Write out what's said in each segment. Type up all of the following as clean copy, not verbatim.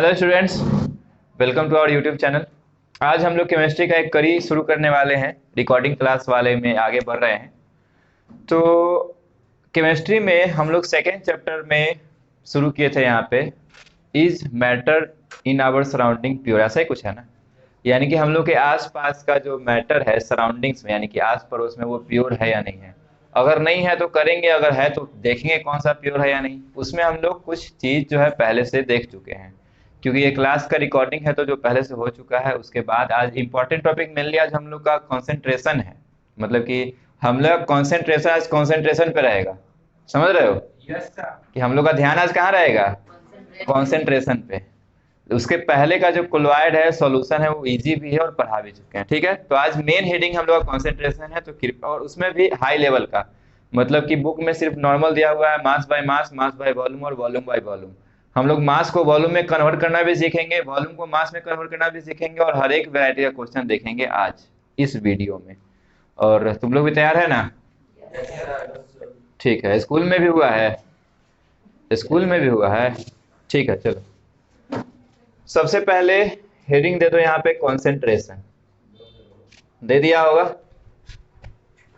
Hello students, welcome to our YouTube channel. आज हम लोग केमिस्ट्री का एक कड़ी शुरू करने वाले हैं। रिकॉर्डिंग क्लास वाले में आगे बढ़ रहे हैं। तो केमिस्ट्री में हम लोग सेकेंड चैप्टर में शुरू किए थे। यहाँ पे is matter in our surrounding pure, ऐसा ही कुछ है ना। यानी कि हम लोग के आसपास का जो मैटर है सराउंडिंग्स में, यानी कि आस पड़ोस में, वो प्योर है या नहीं है। अगर नहीं है तो करेंगे, अगर है तो देखेंगे कौन सा प्योर है या नहीं। उसमें हम लोग कुछ चीज जो है पहले से देख चुके हैं, क्योंकि ये क्लास का रिकॉर्डिंग है तो जो पहले से हो चुका है। उसके बाद आज इंपॉर्टेंट टॉपिक मेनली आज हम लोग का कंसंट्रेशन है। मतलब कि हम लोग कंसंट्रेशन आज कंसंट्रेशन पे रहेगा। समझ रहे हो? Yes sir. कि हम लोग का ध्यान आज कहाँ रहेगा? कंसंट्रेशन पे। उसके पहले का जो क्लोराइड है सॉल्यूशन है वो इजी भी है और पढ़ा भी चुके हैं। ठीक है, तो आज मेन हेडिंग हम लोग का कंसंट्रेशन है। तो कृपया, और उसमें भी हाई लेवल का, मतलब कि बुक में सिर्फ नॉर्मल दिया हुआ है mass by mass, mass by volume और वॉल्यूम बाय वॉल्यूम। हम लोग मास को वॉल्यूम में कन्वर्ट करना भी सीखेंगे, वॉल्यूम को मास में कन्वर्ट करना भी सीखेंगे, और हर एक वैरायटी का क्वेश्चन देखेंगे आज इस वीडियो में। और तुम लोग भी तैयार है ना? ठीक है। स्कूल में भी हुआ है? स्कूल में भी हुआ है। ठीक है, चलो सबसे पहले हेडिंग दे दो यहाँ पे, कंसंट्रेशन दे दिया होगा।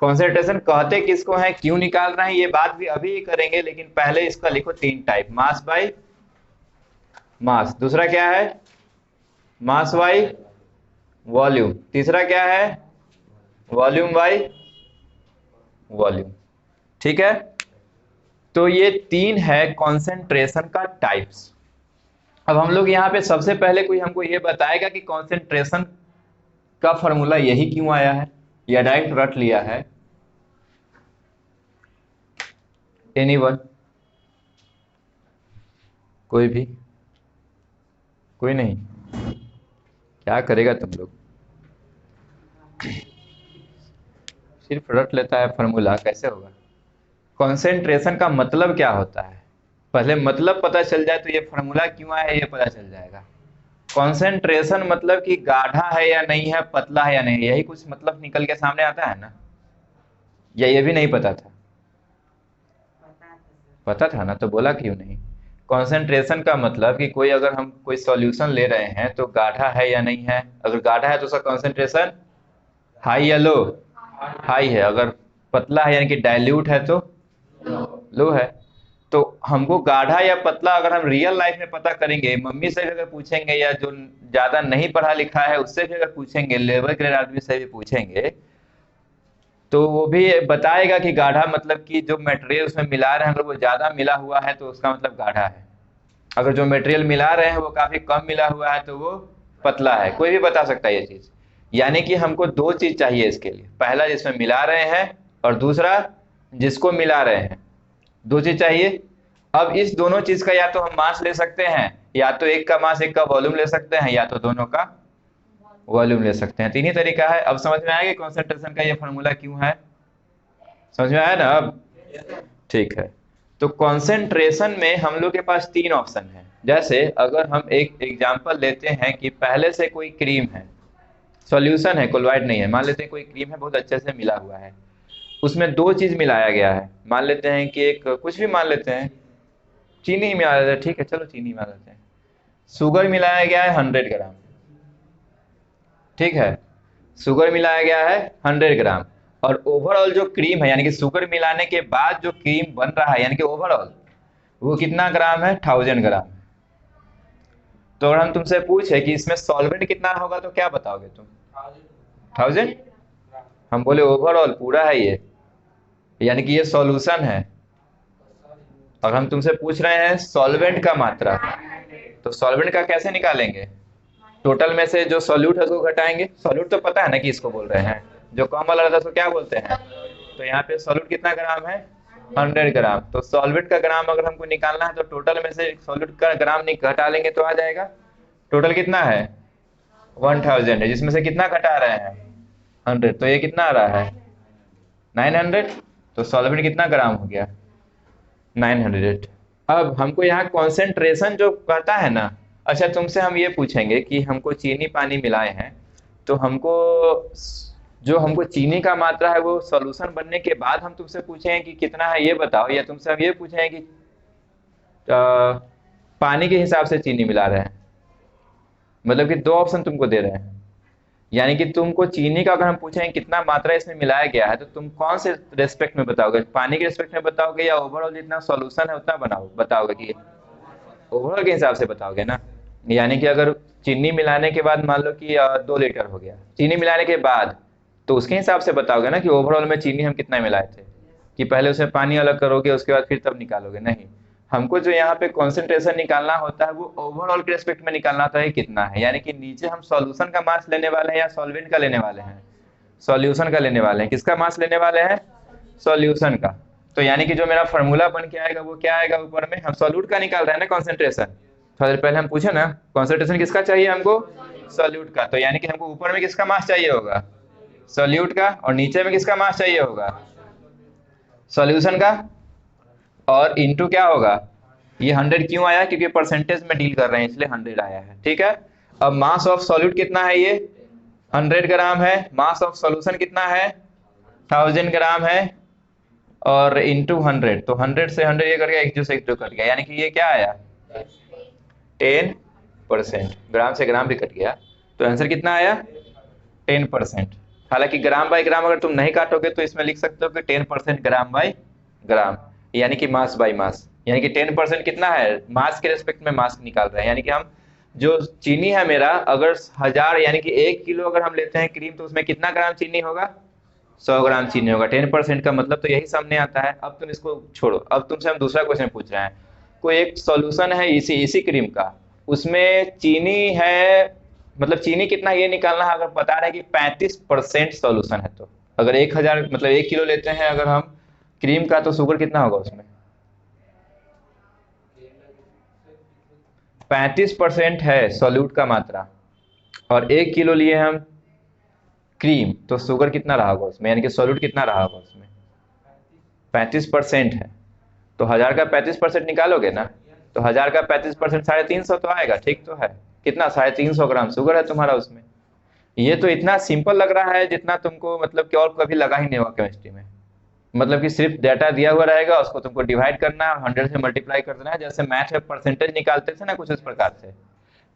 कंसंट्रेशन कहते किसको है, क्यों निकाल रहे हैं, ये बात भी अभी करेंगे, लेकिन पहले इसका लिखो तीन टाइप। मास बाय मास, दूसरा क्या है मास बाय वॉल्यूम, तीसरा क्या है वॉल्यूम बाय वॉल्यूम। ठीक है, तो ये तीन है कंसंट्रेशन का टाइप्स। अब हम लोग यहाँ पे सबसे पहले कोई हमको ये बताएगा कि कंसंट्रेशन का फॉर्मूला यही क्यों आया है, या डायरेक्ट रट लिया है? एनीवन? कोई भी? कोई नहीं? क्या करेगा तुम लोग? सिर्फ रट लेता है फॉर्मूला, कैसे होगा? कंसंट्रेशन का मतलब क्या होता है, पहले मतलब पता चल जाए तो ये फॉर्मूला क्यों आया है ये पता चल जाएगा। कंसंट्रेशन मतलब कि गाढ़ा है या नहीं है, पतला है या नहीं, यही कुछ मतलब निकल के सामने आता है ना। या ये भी नहीं पता था? पता था ना, तो बोला क्यों नहीं? कंसंट्रेशन का मतलब कि कोई, अगर हम कोई सॉल्यूशन ले रहे हैं तो गाढ़ा है या नहीं है। अगर गाढ़ा है तो उसका कंसंट्रेशन हाई या लो? हाई है। अगर पतला है यानी कि डाइल्यूट है तो लो है। तो हमको गाढ़ा या पतला अगर हम रियल लाइफ में पता करेंगे, मम्मी से भी अगर पूछेंगे, या जो ज्यादा नहीं पढ़ा लिखा है उससे भी अगर पूछेंगे, लेबर ग्रेड आदमी से भी पूछेंगे, तो वो भी बताएगा कि गाढ़ा मतलब कि जो मटेरियल उसमें मिला रहे हैं अगर वो ज्यादा मिला हुआ है तो उसका मतलब गाढ़ा है। अगर जो मटेरियल मिला रहे हैं वो काफी कम मिला हुआ है तो वो पतला है। कोई भी बता सकता है ये चीज। यानी कि हमको दो चीज चाहिए इसके लिए, पहला जिसमें मिला रहे हैं और दूसरा जिसको मिला रहे हैं। दो चीज चाहिए। अब इस दोनों चीज का या तो हम मास ले सकते हैं, या तो एक का मास एक का वॉल्यूम ले सकते हैं, या तो दोनों का वॉल्यूम ले सकते हैं। तीन ही तरीका है। अब समझ में आएगा कॉन्सेंट्रेशन का ये फॉर्मूला क्यों है? समझ में आया ना अब? ठीक है। तो कंसंट्रेशन में हम लोग के पास तीन ऑप्शन है। जैसे अगर हम एक एग्जांपल लेते हैं कि पहले से कोई क्रीम है, सॉल्यूशन है, क्लोराइड नहीं है, मान लेते हैं कोई क्रीम है बहुत अच्छे से मिला हुआ है, उसमें दो चीज मिलाया गया है। मान लेते हैं कि एक कुछ भी मान लेते हैं, चीनी ही मिला लेते हैं। ठीक है, चलो चीनी मिला लेते हैं। शुगर मिलाया गया है 100 ग्राम। ठीक है, शुगर मिलाया गया है 100 ग्राम। और ओवरऑल जो क्रीम है, यानी कि शुगर मिलाने के बाद जो क्रीम बन रहा है, यानी कि ओवरऑल वो कितना ग्राम है? 1000 ग्राम। तो अगर हम तुमसे पूछे कि इसमें सॉल्वेंट कितना होगा तो क्या बताओगे तुम? 1000। हम बोले ओवरऑल पूरा है ये, यानी कि ये सॉल्यूशन है। और हम तुमसे पूछ रहे हैं सॉल्वेंट का मात्रा, तो सॉल्वेंट का कैसे निकालेंगे? टोटल में से जो सॉल्यूट है उसको घटाएंगे। सॉल्यूट तो पता है ना कि इसको बोल रहे हैं, जो कम वाला रहता है उसको क्या बोलते हैं? तो यहाँ पे सॉल्यूट कितना ग्राम है? 100 ग्राम। तो सॉल्वेंट का ग्राम अगर हमको निकालना है तो टोटल में से सॉल्यूट का ग्राम घटा लेंगे तो आ जाएगा। टोटल कितना है? 1000 है, जिसमें से कितना घटा रहे हैं? 100। तो ये कितना आ रहा है? 900। तो सॉल्वेंट कितना ग्राम हो गया? 900। अब हमको यहाँ कॉन्सेंट्रेशन जो कहता है ना, अच्छा तुमसे हम ये पूछेंगे कि हमको चीनी पानी मिलाए हैं, तो हमको जो हमको चीनी का मात्रा है वो सॉल्यूशन बनने के बाद हम तुमसे पूछेंगे कि कितना है ये बताओ, या तुमसे हम ये पूछेंगे कि पानी के हिसाब से चीनी मिला रहे हैं, मतलब कि दो ऑप्शन तुमको दे रहे हैं, यानी कि तुमको चीनी का अगर हम पूछें कितना मात्रा इसमें मिलाया गया है तो तुम कौन से रेस्पेक्ट में बताओगे, पानी के रेस्पेक्ट में बताओगे या ओवरऑल जितना सॉल्यूशन है उतना बताओगे कि ओवरऑल के हिसाब से बताओगे ना। यानी कि अगर चीनी मिलाने के बाद मान लो कि 2 लीटर हो गया चीनी मिलाने के बाद, तो उसके हिसाब से बताओगे ना कि ओवरऑल में चीनी हम कितना मिलाए थे, कि पहले उसमें पानी अलग करोगे उसके बाद फिर तब निकालोगे, नहीं। हमको जो यहाँ पे कॉन्सेंट्रेशन निकालना होता है वो ओवरऑल के रेस्पेक्ट में निकालना होता है कितना है, यानी कि नीचे हम सॉल्यूशन का मास लेने वाले हैं या सॉल्वेंट का लेने वाले हैं, सॉल्यूशन का लेने वाले हैं। किसका मास लेने वाले हैं, सॉल्यूशन का। तो यानी कि जो मेरा फॉर्मूला बन के आएगा वो क्या आएगा, ऊपर में हम सॉल्यूट का निकाल रहे हैं ना कॉन्सेंट्रेशन, थोड़ा देर पहले हम पूछे ना कॉन्सेंट्रेशन किसका चाहिए हमको, सॉल्यूट का। तो यानी कि हमको ऊपर में किसका मास चाहिए होगा, सॉल्यूट का, और नीचे में किसका मास चाहिए होगा, सॉल्यूशन का। और इनटू क्या होगा, ये 100 क्यों आया, क्योंकि परसेंटेज में डील कर रहे हैं इसलिए 100 आया है, ठीक है। अब मास ऑफ सॉल्यूट कितना है, ये 100 ग्राम है, मास ऑफ सॉल्यूशन कितना है 1000 ग्राम है, और इंटू 100, तो 100 से 100 ये कर गया, एक से एक जो कट गया, यानी कि ये क्या आया 10%, ग्राम से ग्राम भी कट गया, तो आंसर कितना आया 10%। हालांकि ग्राम बाय ग्राम अगर तुम नहीं काटोगे तो इसमें लिख सकते हो कि 10% ग्राम बाय ग्राम, यानी कि मास बाय मास, यानी कि 10% कितना है, मास के रेस्पेक्ट में मास निकाल रहे हैं। यानी कि हम जो चीनी है मेरा, अगर 1000 यानी कि 1 किलो अगर हम लेते हैं क्रीम, तो उसमें कितना ग्राम चीनी होगा, 100 ग्राम चीनी होगा। 10% का मतलब तो यही सामने आता है। अब तुम इसको छोड़ो, अब तुमसे हम दूसरा क्वेश्चन पूछ रहे हैं। कोई एक सॉल्यूशन है इसी क्रीम का, उसमें चीनी है, मतलब चीनी कितना ये निकालना है। अगर बता रहे हैं कि 35% सॉल्यूशन है, तो अगर 1000 मतलब 1 किलो लेते हैं अगर हम क्रीम का, तो शुगर कितना होगा उसमें, 35% है सॉल्यूट का मात्रा, और 1 किलो लिए हम क्रीम, तो शुगर कितना रहा होगा उसमें, यानी कि सॉल्यूट कितना रहा होगा उसमें, 35% है। तो 1000 का 35% निकालोगे ना, तो 1000 का 35% 350 तो आएगा, ठीक तो है। कितना 350 ग्राम शुगर है तुम्हारा उसमें। ये तो इतना सिंपल लग रहा है जितना तुमको मतलब कि और कभी लगा ही नहीं होगा केमिस्ट्री में। मतलब कि सिर्फ डाटा दिया हुआ रहेगा, उसको तुमको डिवाइड करना है, 100 से मल्टीप्लाई कर देना है। जैसे मैथ में परसेंटेज निकालते थे ना, कुछ इस प्रकार से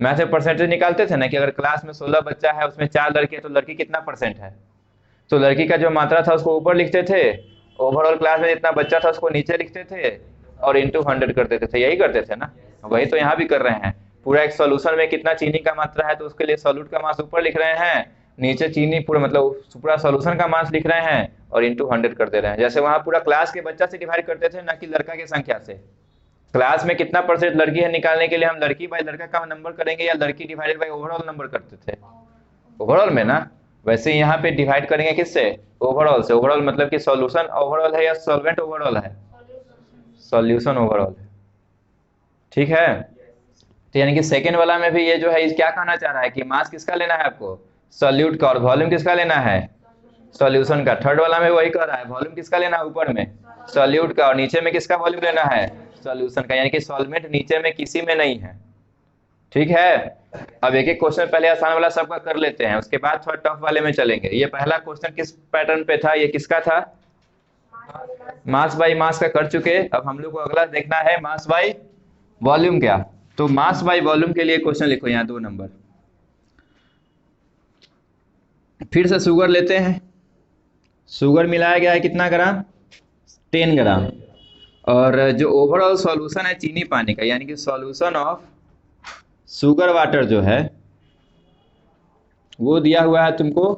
मैथ में परसेंटेज निकालते थे ना, कि अगर क्लास में 16 बच्चा है उसमें 4 लड़के हैं, तो लड़की कितना परसेंट है, तो लड़की का जो मात्रा था उसको ऊपर लिखते थे, ओवरऑल क्लास में जितना बच्चा था उसको नीचे लिखते थे, और इंटू 100 कर देते थे। यही करते थे ना, वही तो यहाँ भी कर रहे हैं। पूरा एक सॉल्यूशन में कितना चीनी का मात्रा है, तो उसके लिए सॉल्यूट का मास ऊपर लिख रहे हैं, नीचे चीनी पूरा मतलब पूरा सॉल्यूशन का मास लिख रहे हैं, और इंटू 100 कर दे रहे हैं। जैसे वहां पूरा क्लास के बच्चा से डिवाइड करते थे, ना कि लड़का की संख्या से। क्लास में कितना परसेंट लड़की है निकालने के लिए हम लड़की बाय लड़का का नंबर करेंगे, या लड़की डिवाइडेड बाय ओवरऑल नंबर करते थे, ओवरऑल में ना। वैसे यहाँ पे डिवाइड करेंगे किससे, ओवरऑल से। ओवरऑल मतलब कि सॉल्यूशन ओवरऑल है या सॉल्वेंट ओवरऑल है, सॉल्यूशन ओवरऑल है, ठीक है। तो यानी कि सेकेंड वाला में भी ये जो है इस क्या कहना चाह रहा है कि मास किसका लेना है आपको, सॉल्यूट का, और वॉल्यूम किसका लेना है, सॉल्यूशन का। थर्ड वाला में वही कह रहा है, वॉल्यूम किसका लेना है ऊपर में, सॉल्यूट का, और नीचे में किसका वॉल्यूम लेना है, सॉल्यूशन का। यानी कि सॉल्वेंट नीचे में किसी में नहीं है, ठीक है। अब एक एक क्वेश्चन पहले आसान वाला सबका कर लेते हैं, उसके बाद थोड़ा टफ वाले में चलेंगे। ये पहला क्वेश्चन किस पैटर्न पे था, ये किसका था, मास बाय मास का कर चुके। अब हम लोग को अगला देखना है मास बाय वॉल्यूम क्या। तो मास बाय वॉल्यूम के लिए क्वेश्चन लिखो यहाँ 2 नंबर। फिर से शुगर लेते हैं, शुगर मिलाया गया है कितना ग्राम, 10 ग्राम, और जो ओवरऑल सॉल्यूशन है चीनी पानी का, यानी कि सॉल्यूशन ऑफ शुगर वाटर जो है वो दिया हुआ है तुमको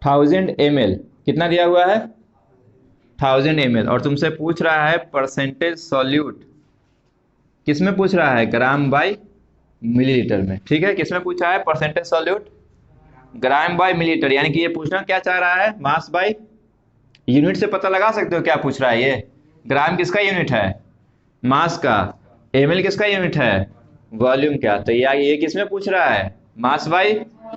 1000 ml। कितना दिया हुआ है 1000 ml, और तुमसे पूछ रहा है परसेंटेज सॉल्यूट, किसमें पूछ रहा है, ग्राम बाय मिलीलीटर में, ठीक है। किसमें पूछा है परसेंटेज सॉल्यूट, ग्राम बाय मिलीलीटर। यानी कि ये पूछना क्या चाह रहा है, मास बाय यूनिट से पता लगा सकते हो क्या पूछ रहा है ये। ग्राम किसका यूनिट है, मास का, ml किसका यूनिट है, वॉल्यूम क्या। तो ये किसमें पूछ रहा है, मास बाय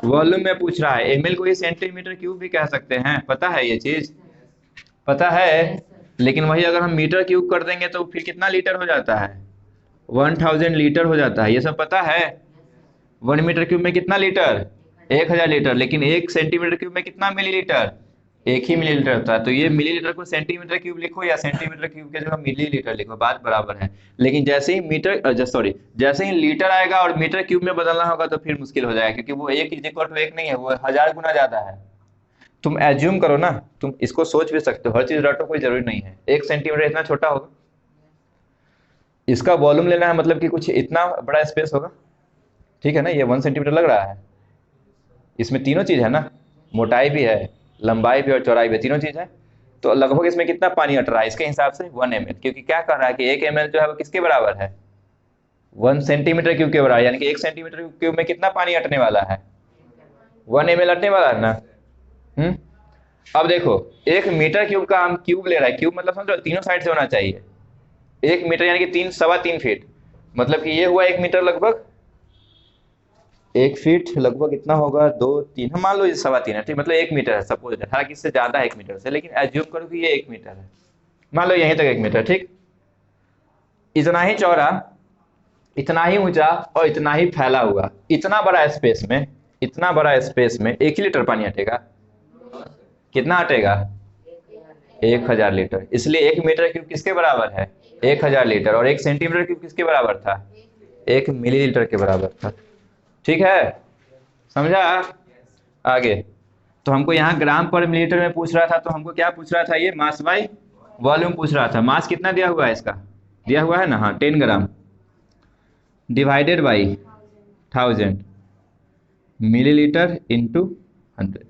वॉल्यूम में पूछ रहा है। ml को ही सेंटीमीटर क्यूब भी कह सकते हैं, पता है ये चीज, पता है। लेकिन वही अगर हम मीटर क्यूब कर देंगे तो फिर कितना लीटर हो जाता है, 1000 लीटर हो जाता है, ये सब पता है। 1 मीटर क्यूब में कितना लीटर, 1000 लीटर। लेकिन 1 सेंटीमीटर क्यूब में कितना मिलीलीटर, एक ही मिलीलीटर होता है, तो ये मिलीलीटर को सेंटीमीटर क्यूब लिखो या सेंटीमीटर क्यूब के जगह मिलीलीटर लिखो, बात बराबर है। लेकिन जैसे ही मीटर सॉरी जैसे ही लीटर आएगा और मीटर क्यूब में बदलना होगा तो फिर मुश्किल हो जाएगा, क्योंकि वो एक इज इक्वल टू एक नहीं है, वो 1000 गुना ज्यादा है। तुम एज्यूम करो ना, तुम इसको सोच भी सकते हो, हर चीज रटो, कोई जरूरी नहीं है। 1 सेंटीमीटर इतना छोटा होगा, इसका वॉल्यूम लेना है मतलब कि कुछ इतना बड़ा स्पेस होगा, ठीक है ना। ये 1 सेंटीमीटर लग रहा है, इसमें तीनों चीज है ना, मोटाई भी है, लंबाई भी और चौड़ाई भी, तीनों चीज है। तो लगभग इसमें कितना पानी अट रहा है इसके हिसाब से 1 ml, क्योंकि क्या कर रहा है कि 1 ml जो है वो किसके बराबर है, 1 सेंटीमीटर क्यूब के बराबर, यानी कि 1 सेंटीमीटर क्यूब में कितना पानी अटने वाला है, 1 ml अटने वाला है ना। हम्म। अब देखो 1 मीटर क्यूब का हम क्यूब ले रहा है, क्यूब मतलब समझ लो तीनों साइड से होना चाहिए। 1 मीटर यानी कि 3 सवा 3 फीट, मतलब कि ये हुआ 1 मीटर लगभग, 1 फीट लगभग इतना होगा, 2 3, हम मान लो ये 3.25 है, ठीक, मतलब 1 मीटर है सपोज, हालांकि इससे ज्यादा है 1 मीटर से, लेकिन एज्यूम करो कि ये 1 मीटर है, मान लो यहीं तक 1 मीटर, ठीक। इतना ही चौड़ा, इतना ही ऊंचा और इतना ही फैला हुआ, इतना बड़ा स्पेस में, इतना बड़ा स्पेस में 1 ही लीटर पानी हटेगा, कितना हटेगा, 1000 लीटर। इसलिए 1 मीटर क्यूब किसके बराबर है, 1000 लीटर, और 1 सेंटीमीटर क्यूब किसके बराबर था, 1 मिलीलीटर के बराबर था, ठीक है, समझा। आगे तो हमको यहाँ ग्राम पर मिलीलीटर में पूछ रहा था, तो हमको क्या पूछ रहा था, ये मास बाई वॉल्यूम पूछ रहा था। मास कितना दिया हुआ है इसका, दिया हुआ है ना, हाँ 10 gram divided by 1000 millilitre into 100,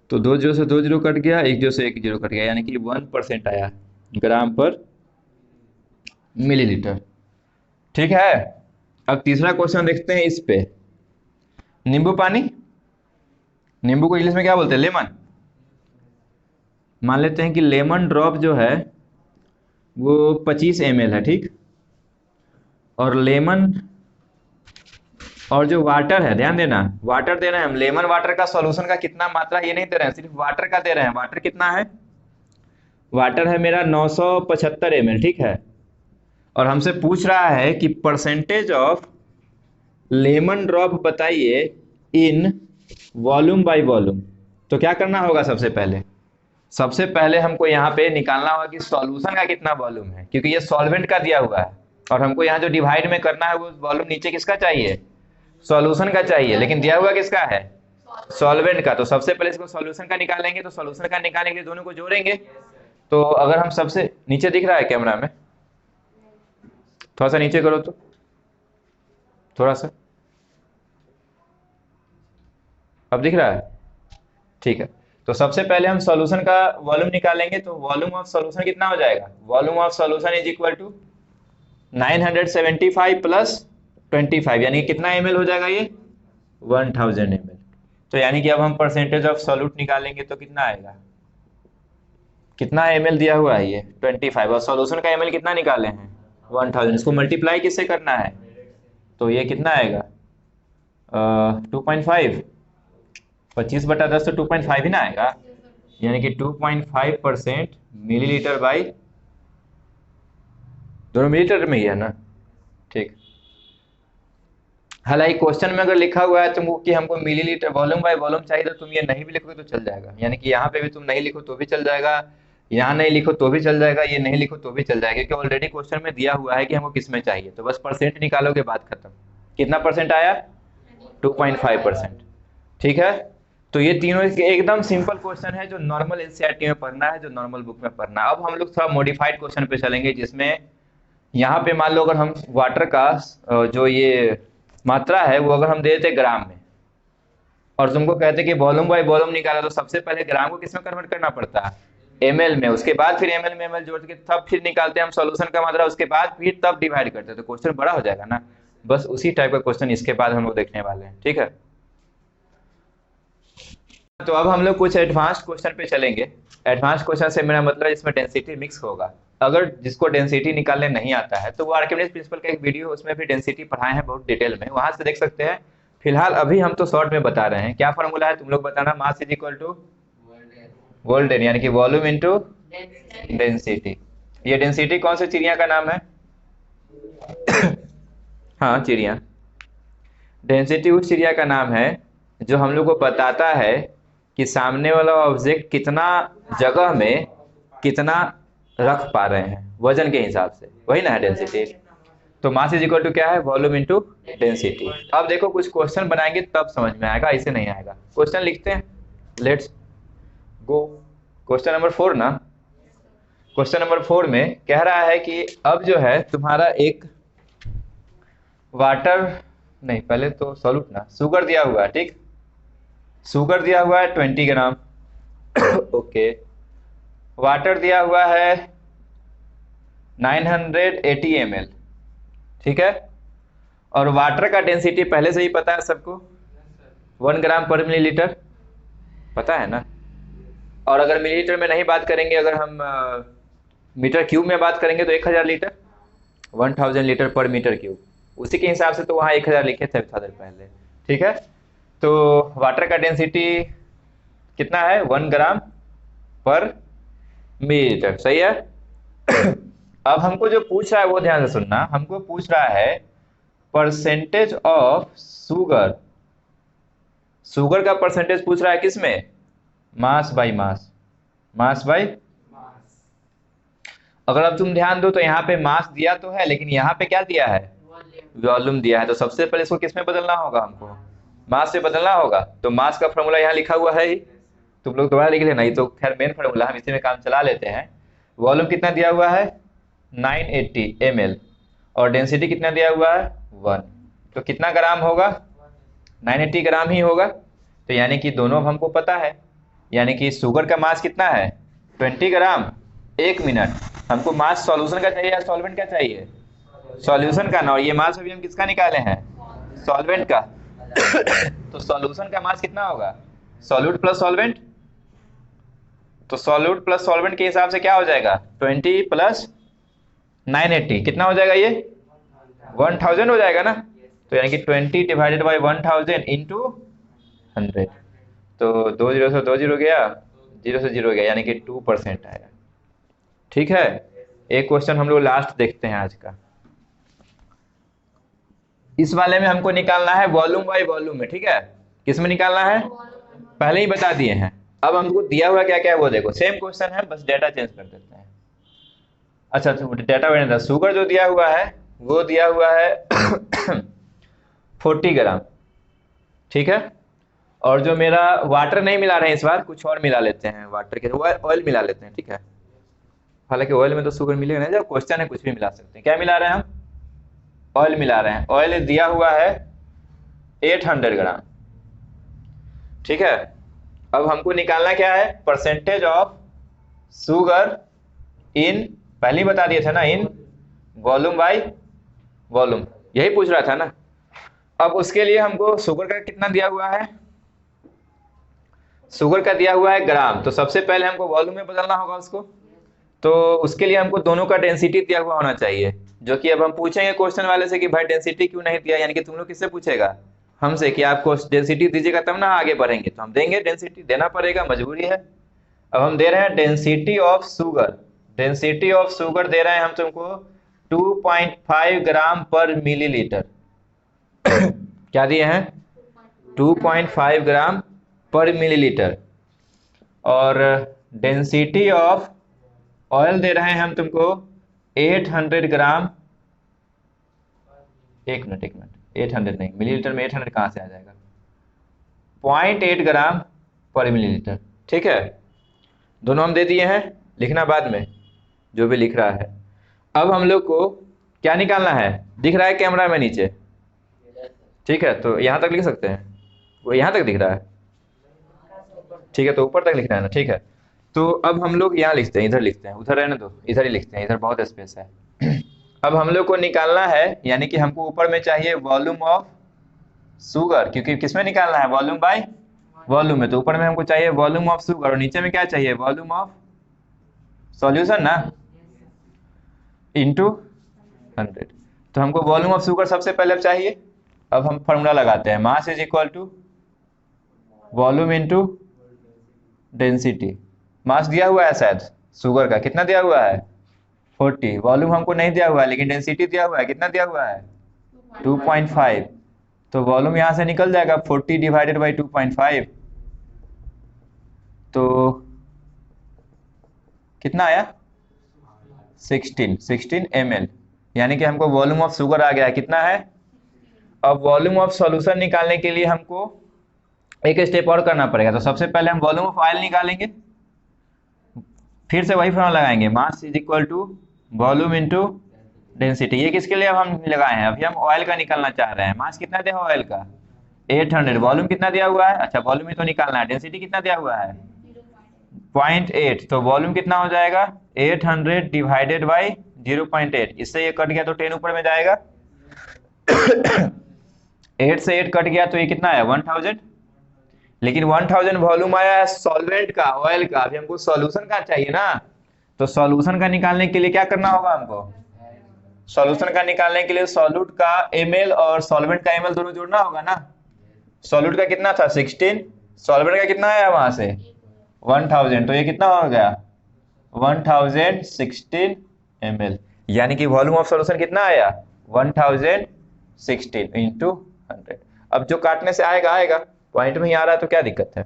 तो 2 जीरो से 2 जीरो कट गया, 1 जीरो से 1 जीरो कट गया, यानी कि 1% आया ग्राम पर मिलीलीटर, ठीक है। अब तीसरा क्वेश्चन देखते हैं इस पे, नींबू पानी, नींबू को इंग्लिश में क्या बोलते हैं, लेमन। मान लेते हैं कि लेमन ड्रॉप जो है वो 25 ml है, ठीक, और लेमन और जो वाटर है, ध्यान देना, वाटर दे रहे हैं हम, लेमन वाटर का सॉल्यूशन का कितना मात्रा ये नहीं दे रहे हैं, सिर्फ वाटर का दे रहे हैं। वाटर कितना है, वाटर है मेरा 975 ml, ठीक है, और हमसे पूछ रहा है कि परसेंटेज ऑफ लेमन ड्रॉप बताइए इन वॉल्यूम बाय वॉल्यूम। तो क्या करना होगा, सबसे पहले हमको यहाँ पे निकालना होगा कि सॉल्यूशन का कितना वॉल्यूम है, क्योंकि ये सॉल्वेंट का दिया हुआ है, और हमको यहाँ जो डिवाइड में करना है वो वॉल्यूम नीचे किसका चाहिए, सॉल्यूशन का चाहिए, लेकिन दिया हुआ किसका है, सॉल्वेंट का। तो सबसे पहले इसको सॉल्यूशन का निकालेंगे, तो सॉल्यूशन का निकालने के लिए दोनों को जोड़ेंगे। तो अगर हम सबसे नीचे दिख रहा है कैमरा में, थोड़ा सा नीचे करो तो, थोड़ा सा, अब दिख रहा है, ठीक है। तो सबसे पहले हम सॉल्यूशन का वॉल्यूम निकालेंगे, तो वॉल्यूम ऑफ सॉल्यूशन कितना हो जाएगा, volume of solution is equal to 975 plus 25, यानी कितना ml हो जाएगा ये, 1000 ml। तो यानी कि अब हम परसेंटेज ऑफ सॉल्यूट निकालेंगे तो कितना आएगा, कितना ml दिया हुआ है ये 25, और सॉल्यूशन का ml कितना निकाले हैं 1000, इसको मल्टीप्लाई किससे करना है, तो ये कितना आएगा 2.5, 25/10 तो 2.5 ही ना आएगा, यानी कि 2.5% मिलीलीटर बाई, दोनों मिलीलीटर में ही है ना, ठीक। हालांकि क्वेश्चन में अगर लिखा हुआ है तुमको कि हमको मिलीलीटर वॉल्यूम बाय वॉल्यूम चाहिए, तो तुम ये नहीं भी लिखोगे तो चल जाएगा, यानी कि यहाँ पे भी तुम नहीं लिखो तो भी चल जाएगा, यहाँ नहीं लिखो तो भी चल जाएगा, ये नहीं लिखो तो भी चल जाएगा, क्योंकि ऑलरेडी क्वेश्चन में दिया हुआ है कि हमको किस में चाहिए। तो बस परसेंट निकालोगे, बात खत्म। कितना परसेंट आया, 2.5%, ठीक है। तो ये तीनों एकदम सिंपल क्वेश्चन है जो नॉर्मल एनसीईआरटी में पढ़ना है, जो नॉर्मल बुक में पढ़ना है। अब हम लोग थोड़ा मॉडिफाइड क्वेश्चन पे चलेंगे, जिसमें यहाँ पे मान लो अगर हम वाटर का जो ये मात्रा है वो अगर हम दे देते ग्राम में, और तुमको कहते कि वॉल्यूम बाय वॉल्यूम निकाला, तो सबसे पहले ग्राम को किस में कन्वर्ट करना पड़ता है, ml में, उसके बाद फिर ml में ml जोड़ के तब फिर निकालते हैं हम सॉल्यूशन का मात्रा, उसके बाद फिर तब डिवाइड करते हैं, तो क्वेश्चन बड़ा हो जाएगा ना। बस उसी टाइप का क्वेश्चन इसके बाद हम लोग देखने वाले हैं, ठीक है। तो अब हम लोग कुछ एडवांस क्वेश्चन पे चलेंगे। एडवांस क्वेश्चन से मेरा मतलब इसमें डेंसिटी मिक्स होगा। अगर जिसको डेंसिटी निकालने नहीं आता है तो वो आर्किमिडीज प्रिंसिपल का एक वीडियो, उसमें भी डेंसिटी पढ़ाए हैं बहुत डिटेल में, वहां से देख सकते हैं। फिलहाल अभी हम तो शॉर्ट में बता रहे हैं। क्या फॉर्मूला है तुम लोग बताना, mass is equal to voltage, यानी कि वॉल्यूम इनटू डेंसिटी। ये डेंसिटी कौन सी चिड़िया का नाम है हाँ चिड़िया, डेंसिटी उस चिड़िया का नाम है जो हम लोग को बताता है कि सामने वाला ऑब्जेक्ट कितना जगह में कितना रख पा रहे हैं वजन के हिसाब से, वही ना है डेंसिटी। तो मास इज इक्वल टू क्या है, वॉल्यूम इनटू डेंसिटी। अब देखो कुछ क्वेश्चन बनाएंगे तब समझ में आएगा, ऐसे नहीं आएगा। क्वेश्चन लिखते हैं, लेट्स गो। क्वेश्चन नंबर 4 ना, क्वेश्चन नंबर 4 में कह रहा है कि अब जो है तुम्हारा एक वाटर, नहीं पहले तो सॉल्यूट ना, शुगर दिया हुआ है, ठीक, शुगर दिया हुआ है 20 ग्राम ओके, वाटर दिया हुआ है 980 ml, ठीक है, और वाटर का डेंसिटी पहले से ही पता है सबको, 1 ग्राम पर मिलीलीटर, पता है ना। और अगर मिलीलीटर में नहीं बात करेंगे, अगर हम मीटर क्यूब में बात करेंगे तो 1000 लीटर, 1000 लीटर पर मीटर क्यूब, उसी के हिसाब से तो वहाँ 1000 लिखे थे थोड़ा देर पहले, ठीक है। तो वाटर का डेंसिटी कितना है, 1 ग्राम पर मिलीलीटर, सही है अब हमको जो पूछ रहा है वो ध्यान से सुनना, हमको पूछ रहा है परसेंटेज ऑफ शुगर, शुगर का परसेंटेज पूछ रहा है किसमें, mass by mass, mass by, अगर अब तुम ध्यान दो तो यहाँ पे मास दिया तो है, लेकिन यहाँ पे क्या दिया है, वॉल्यूम दिया है। तो सबसे पहले इसको किस में बदलना होगा, हमको मास से बदलना होगा। तो मास का फॉर्मूला यहाँ लिखा हुआ है ही, तुम लोग दोबारा लिख लेना, ये तो खैर मेन फॉर्मूला, हम इसी में काम चला लेते हैं। वॉल्यूम कितना दिया हुआ है 980 ml, और डेंसिटी कितना दिया हुआ है 1, तो कितना ग्राम होगा, 980 ग्राम ही होगा। तो यानी कि दोनों अब हमको पता है, यानी कि शुगर का मास कितना है 20 ग्राम 1 मिनट। हमको मास सॉल्यूशन का चाहिए या सॉल्वेंट का चाहिए, सॉल्यूशन का ना, और ये मास अभी हम किसका निकाले हैं, सॉल्वेंट का तो सॉल्यूशन का मास कितना होगा, सॉल्यूट प्लस सॉल्वेंट, तो सॉल्यूट प्लस सॉल्वेंट के हिसाब से क्या हो जाएगा 20 प्लस 980 कितना हो जाएगा, ये 1000 हो जाएगा ना। तो यानी कि 20 डिवाइडेड बाई 1000 इंटू 100, तो 2 0 से 2 0 गया, 0 से 0 गया, यानी कि 2% आएगा, ठीक है। एक क्वेश्चन हम लोग लास्ट देखते हैं आज का, इस वाले में हमको निकालना है वॉल्यूम बाई वॉल्यूम में, ठीक है, किस में निकालना है, पहले ही बता दिए हैं। अब हमको दिया हुआ क्या क्या है वो देखो, सेम क्वेश्चन है, बस डेटा चेंज कर देते हैं। अच्छा तो डेटा बना था, शुगर जो दिया हुआ है वो दिया हुआ है 40 ग्राम, ठीक है, और जो मेरा वाटर नहीं मिला रहे हैं इस बार, कुछ और मिला लेते हैं, वाटर के ऑयल मिला लेते हैं, ठीक है, हालांकि ऑयल में तो शुगर मिलेगा नहीं, जब क्वेश्चन है कुछ भी मिला सकते हैं। क्या मिला रहे हैं हम, ऑयल मिला रहे हैं, ऑयल दिया हुआ है 800 ग्राम, ठीक है। अब हमको निकालना क्या है, परसेंटेज ऑफ शुगर इन, पहले ही बता दिए थे ना, इन वॉल्यूम बाई वॉल्यूम, यही पूछ रहा था ना। अब उसके लिए हमको शुगर का कितना दिया हुआ है, शुगर का दिया हुआ है ग्राम, तो सबसे पहले हमको वॉल्यूम में बदलना होगा उसको। तो उसके लिए हमको दोनों का डेंसिटी दिया हुआ होना चाहिए, जो कि अब हम पूछेंगे क्वेश्चन वाले से कि भाई डेंसिटी क्यों नहीं दिया, यानी कि तुम लोग किससे पूछेगा, हमसे, कि आपको डेंसिटी दीजिएगा तब ना आगे बढ़ेंगे, तो हम देंगे, डेंसिटी देना पड़ेगा, मजबूरी है। अब हम दे रहे हैं density of sugar, density of sugar दे रहे हैं हम तुमको 2.5 ग्राम पर मिलीलीटर क्या दिए हैं 2.5 ग्राम पर मिलीलीटर, और डेंसिटी ऑफ ऑयल दे रहे हैं हम तुमको 800 ग्राम, एक मिनट 800 नहीं, मिलीलीटर में 800 कहाँ से आ जाएगा, 0.8 ग्राम पर मिलीलीटर, ठीक है। दोनों हम दे दिए हैं, लिखना बाद में जो भी लिख रहा है। अब हम लोग को क्या निकालना है, दिख रहा है कैमरा में नीचे, ठीक है, तो यहाँ तक लिख सकते हैं, वो यहाँ तक दिख रहा है, ठीक है, तो ऊपर तक लिखना है ना, ठीक है। तो अब हम लोग यहाँ लिखते हैं, इधर लिखते हैं, उधर रहने दो, इधर ही लिखते हैं, इधर बहुत स्पेस है अब हम लोग को निकालना है, यानी कि हमको ऊपर में चाहिए वॉल्यूम ऑफ शुगर, क्योंकि किसमें निकालना है, वॉल्यूम बाय वॉल्यूम में, तो ऊपर में हमको चाहिए वॉल्यूम ऑफ शुगर, और नीचे में क्या चाहिए, वॉल्यूम ऑफ सॉल्यूशन ना, इनटू 100। तो हमको वॉल्यूम ऑफ शुगर सबसे पहले अब चाहिए। अब हम फॉर्मूला लगाते हैं, mass is equal to volume into density. Mass दिया हुआ है शायद शुगर का, कितना दिया हुआ है 40, वॉल्यूम हमको नहीं दिया हुआ है, लेकिन डेंसिटी दिया हुआ है, कितना दिया हुआ है 2.5, तो वॉल्यूम यहाँ से निकल जाएगा 40 डिवाइडेड बाई 2.5, तो कितना आया 16 ml, यानी कि हमको वॉल्यूम ऑफ शुगर आ गया है कितना है। अब वॉल्यूम ऑफ सॉल्यूशन निकालने के लिए हमको एक स्टेप और करना पड़ेगा। तो सबसे पहले हम वॉल्यूम ऑफ ऑयल निकालेंगे, फिर से वही फॉर्मूला लगाएंगे, mass is equal to volume into density. ये किसके लिए अब हम लगाए हैं, अभी हम ऑयल का निकालना चाह रहे हैं। मास कितना दिया हुआ ऑयल का 800, वॉल्यूम कितना दिया हुआ है, अच्छा वॉल्यूम ही तो निकालना है, डेंसिटी कितना दिया हुआ है 0.8, तो वॉल्यूम कितना हो जाएगा 800 डिवाइडेड बाई 0.8, इससे ये कट गया तो 10 ऊपर में जाएगा 8 से 8 कट गया तो ये कितना है 1000, लेकिन 1000 वॉल्यूम आया है सॉल्वेंट का, ऑयल का। अभी हमको सॉल्यूशन का चाहिए ना, तो सॉल्यूशन का निकालने के लिए क्या करना होगा हमको, सॉल्यूशन का निकालने के लिए सॉल्यूट का ml और सॉल्वेंट का ml दोनों जोड़ना होगा ना। सॉल्यूट का कितना था 16, सॉल्वेंट का कितना आया वहां से 1000, तो ये कितना हो गया 1016 ml, यानी कि वॉल्यूम ऑफ सॉल्यूशन कितना आया 1016 इंटू 100। अब जो काटने से आएगा आएगा, पॉइंट में ही आ रहा है तो क्या दिक्कत है।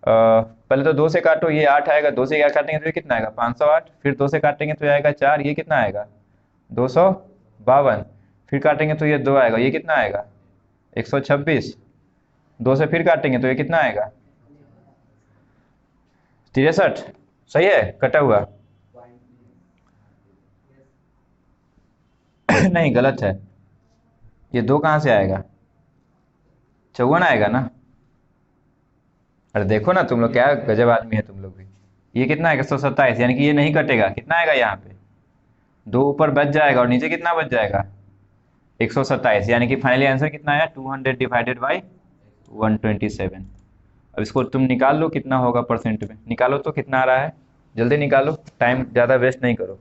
पहले तो 2 से काटो, ये 8 आएगा, 2 से क्या काटेंगे तो ये कितना आएगा 508, फिर 2 से काटेंगे तो ये आएगा 4, ये कितना आएगा 252, फिर काटेंगे तो ये 2 आएगा, ये कितना आएगा 126, 2 से फिर काटेंगे तो ये कितना आएगा 63, सही है कटा हुआ नहीं गलत है, ये 2 कहाँ से आएगा 54 आएगा ना। अरे देखो ना तुम लोग क्या गजब आदमी है तुम लोग भी। ये कितना है 127, यानी कि ये नहीं कटेगा, कितना आएगा यहाँ पे 2 ऊपर बच जाएगा और नीचे कितना बच जाएगा 127, यानी कि फाइनली आंसर कितना आया 200 डिवाइडेड बाई 127। अब इसको तुम निकाल लो कितना होगा परसेंट में, निकालो तो कितना आ रहा है, जल्दी निकालो, टाइम ज़्यादा वेस्ट नहीं करो।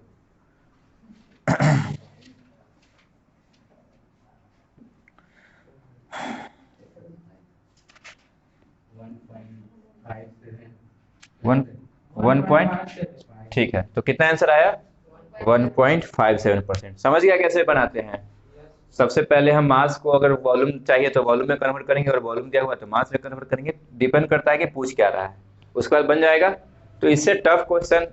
वन पॉइंट, ठीक है, तो कितना आंसर आया 1.57%। समझ गया कैसे बनाते हैं। सबसे पहले हम मास को अगर वॉल्यूम चाहिए तो वॉल्यूम में कन्वर्ट करेंगे, और वॉल्यूम दिया हुआ तो मास में कन्वर्ट करेंगे, डिपेंड करता है कि पूछ क्या रहा है, उसके बाद बन जाएगा। तो इससे टफ क्वेश्चन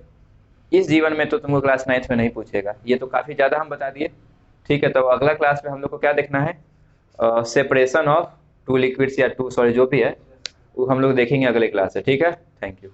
इस जीवन में तो तुमको क्लास 9th में नहीं पूछेगा, ये तो काफ़ी ज़्यादा हम बता दिए। ठीक है, तो अगला क्लास में हम लोग को क्या देखना है, सेपरेशन ऑफ 2 लिक्विड्स या 2 सॉलिड जो भी है वो हम लोग देखेंगे अगले क्लास से। ठीक है, थैंक यू।